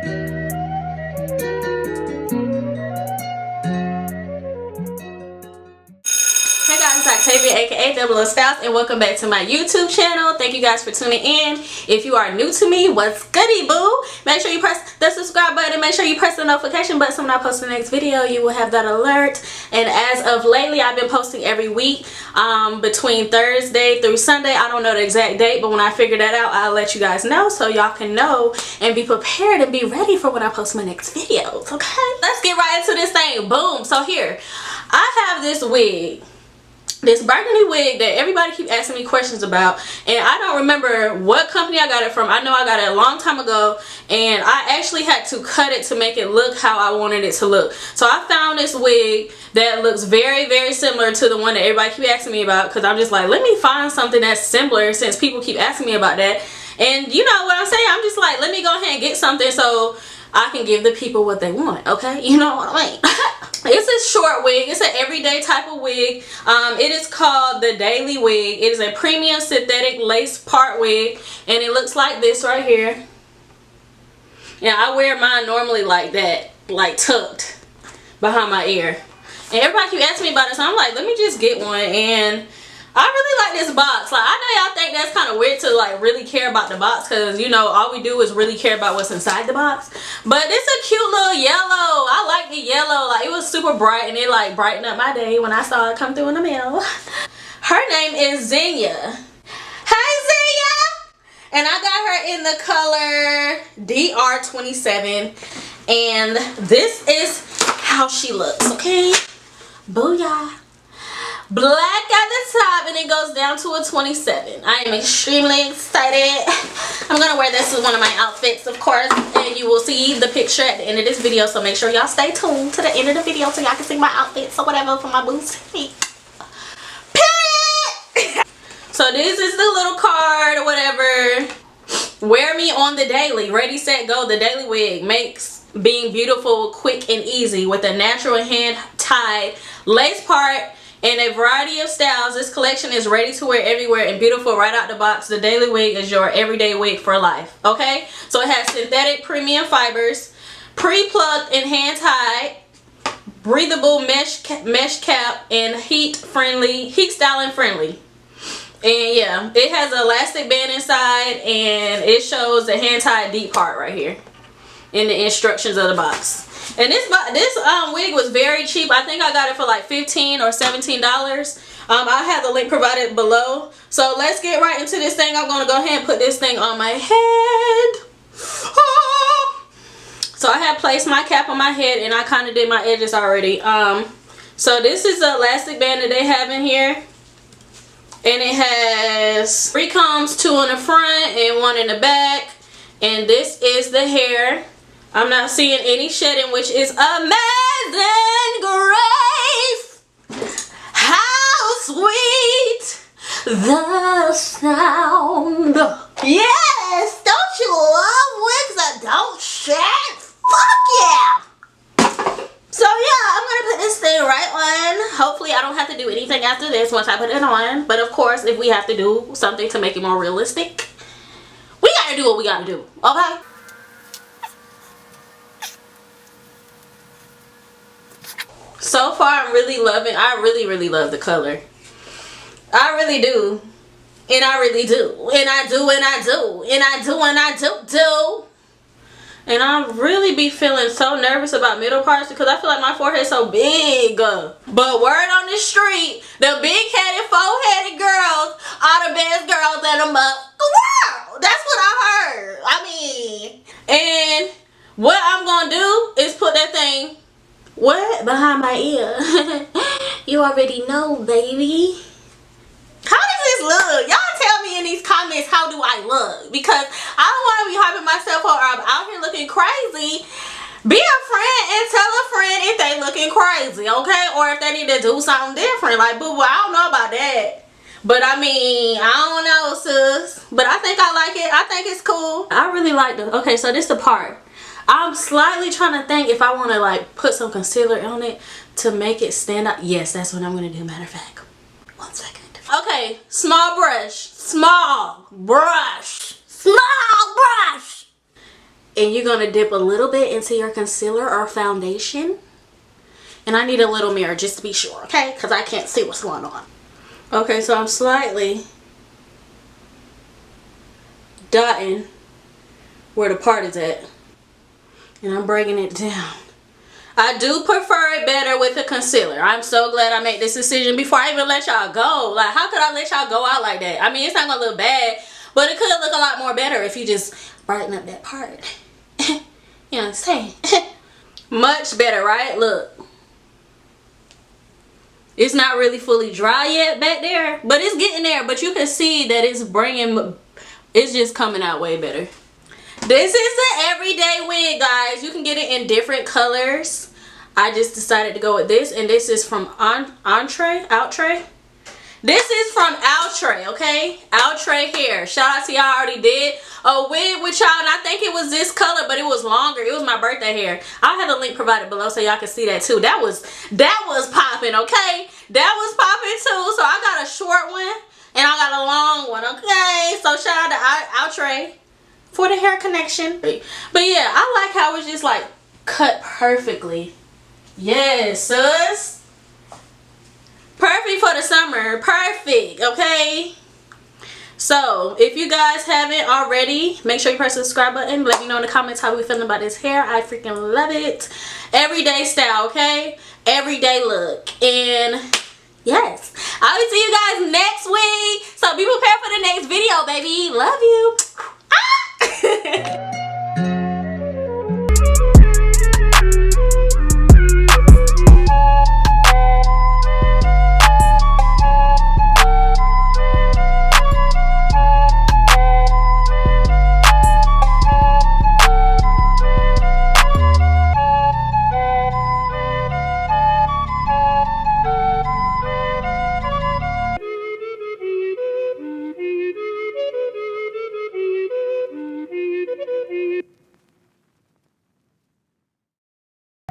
Hey guys, it's Octavia aka Double O Styles, and welcome back to my YouTube channel. Thank you guys for tuning in. If you are new to me, what's goody boo? Make sure you press the subscribe button. Make sure you press the notification button so when I post the next video you will have that alert. And as of lately, I've been posting every week between Thursday through Sunday. I don't know the exact date, but when I figure that out, I'll let you guys know so y'all can know and be prepared and be ready for when I post my next videos. Okay, let's get right into this thing. Boom. So here I have this wig, this burgundy wig that everybody keep asking me questions about, and I don't remember what company I got it from. I know I got it a long time ago, and I actually had to cut it to make it look how I wanted it to look. So I found this wig that looks very, very similar to the one that everybody keep asking me about, because I'm just like, let me find something that's similar since people keep asking me about that. And you know what I'm saying, I'm just like, let me go ahead and get something so I can give the people what they want, okay? You know what I mean? It's a short wig. It's an everyday type of wig. It is called the Daily Wig. It is a premium synthetic lace part wig, and it looks like this right here. Yeah, I wear mine normally like that, like tucked behind my ear. And everybody keep asking me about it, so I'm like, let me just get one. And I really like this box. Like, I know y'all think that's kind of weird to like really care about the box, because you know all we do is really care about what's inside the box. But it's a cute little yellow. I like the yellow. Like, it was super bright and it like brightened up my day when I saw it come through in the mail. Her name is Zenya. Hey Zenya! And I got her in the color DR27, and this is how she looks. Okay, booyah. Black at the top, and it goes down to a 27. I am extremely excited. I'm gonna wear this as one of my outfits, of course, and you will see the picture at the end of this video, so make sure y'all stay tuned to the end of the video so y'all can see my outfits or whatever for my boots. Period. So this is the little card or whatever. Wear me on the daily. Ready, set, go. The Daily Wig makes being beautiful quick and easy with a natural hand-tied lace part in a variety of styles. This collection is ready to wear everywhere and beautiful right out the box. The Daily Wig is your everyday wig for life. Okay, so it has synthetic premium fibers, pre-plucked and hand-tied, breathable mesh cap, and heat styling friendly. And yeah, it has an elastic band inside, and it shows the hand-tied deep part right here in the instructions of the box. And this wig was very cheap. I think I got it for like $15 or $17. I have the link provided below. So let's get right into this thing. I'm going to go ahead and put this thing on my head. Oh! So I have placed my cap on my head, and I kind of did my edges already. So this is the elastic band that they have in here. And it has 3 combs, 2 on the front and 1 in the back. And this is the hair. I'm not seeing any shedding, which is amazing grace. How sweet the sound. Yes, don't you love wigs that don't shed? Fuck yeah. So yeah, I'm gonna put this thing right on. Hopefully I don't have to do anything after this once I put it on. But of course, if we have to do something to make it more realistic, we gotta do what we gotta do, okay? So far, I'm really loving, I really love the color. I really do. And I really do. And I do, and I do. And I do, and I do. And I really be feeling so nervous about middle parts because I feel like my forehead's so big. But word on the street, the big-headed, four-headed girls are the best girls in the world. That's what I heard. I mean, and what I'm going to do is put that thing behind my ear. You already know, baby. How does this look? Y'all tell me in these comments, how do I look? Because I don't want to be hyping myself up, or I'm out here looking crazy. Be a friend and tell a friend if they looking crazy, okay? Or if they need to do something different. Like, boo-boo, I don't know about that. But I mean, I don't know, sis. But I think I like it. I think it's cool. I really like the, okay, so this the part. I'm slightly trying to think if I want to like put some concealer on it to make it stand out. Yes, that's what I'm going to do. Matter of fact, 1 second. Okay, small brush. And you're going to dip a little bit into your concealer or foundation. And I need a little mirror just to be sure, okay? Because I can't see what's going on. Okay, so I'm slightly dotting where the part is at. And I'm bringing it down. I do prefer it better with a concealer. I'm so glad I made this decision before I even let y'all go. Like, how could I let y'all go out like that? I mean, it's not going to look bad, but it could look a lot more better if you just brighten up that part. You know what I'm saying? Much better, right? Look. It's not really fully dry yet back there, but it's getting there. But you can see that it's just coming out way better. This is the everyday wig, guys. You can get it in different colors. I just decided to go with this, and this is from Outre. This is from Outre, okay? Outre hair. Shout out to y'all. Already did a wig with y'all, and I think it was this color, but it was longer. It was my birthday hair. I'll have a link provided below so y'all can see that too. That was popping, okay? That was popping too. So I got a short one and I got a long one, okay? So shout out to Outre for the hair connection. But yeah, I like how it's just like cut perfectly. Yes, sus. Perfect for the summer. Perfect, okay? So if you guys haven't already, make sure you press the subscribe button. Let me know in the comments how we feeling about this hair. I freaking love it. Everyday style, okay? Everyday look. And yes, I will see you guys next week. So be prepared for the next video, baby. Love you. Ah!